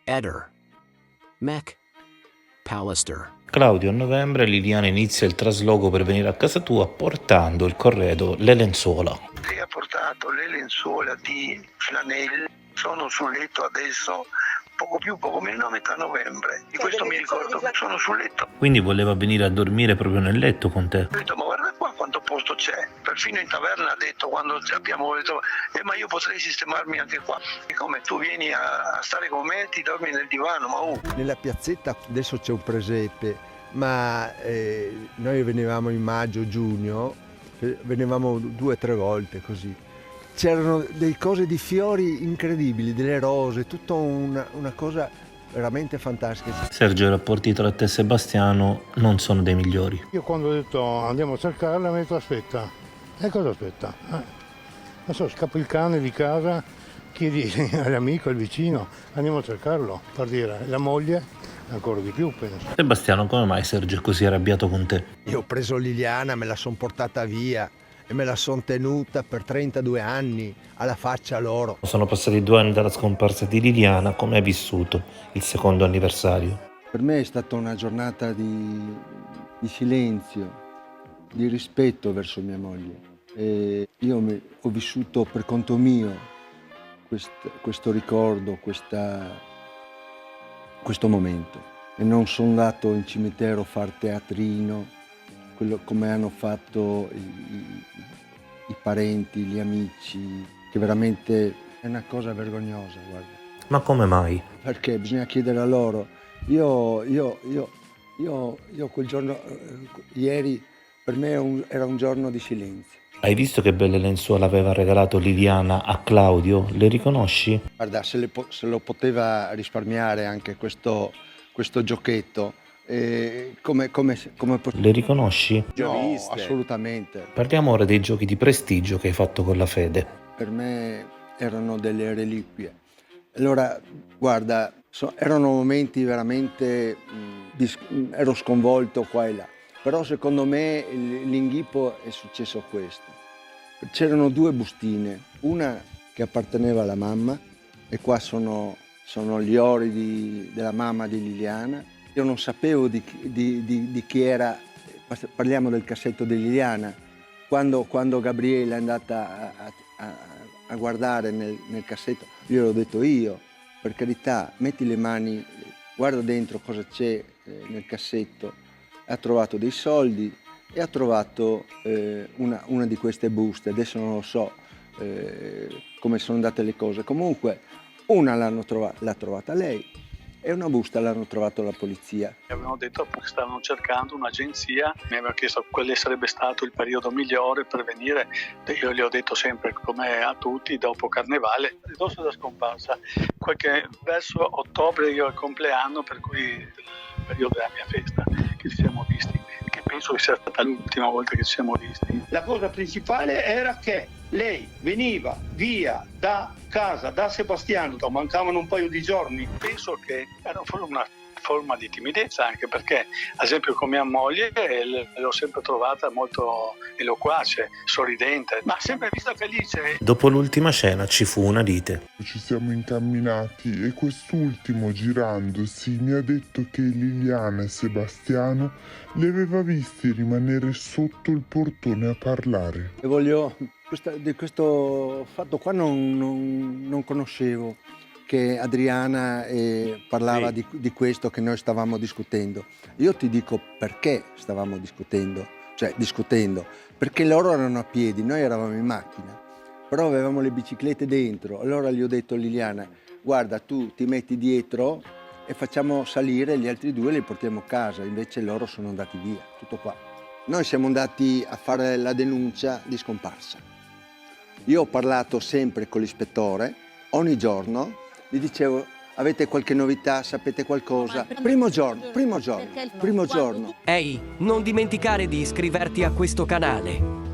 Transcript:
Eder, Mac, Pallister. Claudio, a novembre Liliana inizia il trasloco per venire a casa tua portando il corredo, le lenzuola. Lei ha portato le lenzuola di flanelle, sono sul letto adesso, poco più, poco meno a metà novembre. Di questo mi ricordo, sono sul letto. Quindi voleva venire a dormire proprio nel letto con te? Ho detto, ma guarda qua quanto posto c'è. Perfino in taverna ha detto, quando abbiamo detto, ma io potrei sistemarmi anche qua. E come tu vieni a stare con me, ti dormi nel divano, ma Nella piazzetta adesso c'è un presepe, ma noi venivamo in maggio, giugno, venivamo 2 o 3 volte così. C'erano delle cose di fiori incredibili, delle rose, tutta una cosa veramente fantastica. Sergio, i rapporti tra te e Sebastiano non sono dei migliori. Io quando ho detto andiamo a cercarla, mi ha detto aspetta. E cosa aspetta? Non so, scappa il cane di casa, chiedi all'amico, al vicino, andiamo a cercarlo, per dire, la moglie ancora di più, penso. Sebastiano, come mai Sergio è così arrabbiato con te? Io ho preso Liliana, me la sono portata via e me la sono tenuta per 32 anni alla faccia loro. Sono passati 2 anni dalla scomparsa di Liliana, come hai vissuto il secondo anniversario? Per me è stata una giornata di silenzio, di rispetto verso mia moglie. E io ho vissuto per conto mio questo ricordo, questo momento. E non sono andato in cimitero a far teatrino, come hanno fatto i parenti, gli amici, che veramente è una cosa vergognosa, guarda. Ma come mai? Perché bisogna chiedere a loro. Io quel giorno, ieri, per me era un giorno di silenzio. Hai visto che belle lenzuola aveva regalato Liliana a Claudio? Le riconosci? Guarda, se lo poteva risparmiare anche questo giochetto, come Le riconosci? No, assolutamente. Parliamo ora dei giochi di prestigio che hai fatto con la Fede. Per me erano delle reliquie. Allora, guarda, erano momenti veramente, ero sconvolto qua e là. Però secondo me l'inghippo è successo questo. C'erano 2 bustine, una che apparteneva alla mamma, e qua sono gli ori della mamma di Liliana. Io non sapevo di chi era, parliamo del cassetto di Liliana. Quando Gabriele è andata a guardare nel cassetto, gliel'ho detto io, per carità, metti le mani, guarda dentro cosa c'è nel cassetto. Ha trovato dei soldi e ha trovato una di queste buste. Adesso non lo so come sono andate le cose. Comunque una l'ha trovata lei e una busta l'hanno trovato la polizia. Mi avevano detto che stavano cercando un'agenzia, mi avevano chiesto quale sarebbe stato il periodo migliore per venire. Io gli ho detto sempre, come a tutti, dopo Carnevale, ridosso della scomparsa, verso ottobre io ho il compleanno, per cui il periodo della mia festa, che ci siamo visti, che penso che sia stata l'ultima volta che ci siamo visti. La cosa principale era che lei veniva via da casa, da Sebastiano, mancavano un paio di giorni. Penso che era una forma di timidezza, anche perché, ad esempio, con mia moglie l'ho sempre trovata molto eloquace, sorridente, ma sempre visto felice. Dopo l'ultima cena ci fu una lite. Ci siamo incamminati e quest'ultimo, girandosi, mi ha detto che Liliana e Sebastiano li aveva visti rimanere sotto il portone a parlare. E di questo fatto qua non conoscevo, che Adriana parlava di questo che noi stavamo discutendo. Io ti dico perché stavamo discutendo, perché loro erano a piedi, noi eravamo in macchina, però avevamo le biciclette dentro. Allora gli ho detto a Liliana, guarda, tu ti metti dietro e facciamo salire, gli altri 2 li portiamo a casa. Invece loro sono andati via, tutto qua. Noi siamo andati a fare la denuncia di scomparsa. Io ho parlato sempre con l'ispettore, ogni giorno, gli dicevo, avete qualche novità, sapete qualcosa? Primo giorno. Ehi, non dimenticare di iscriverti a questo canale.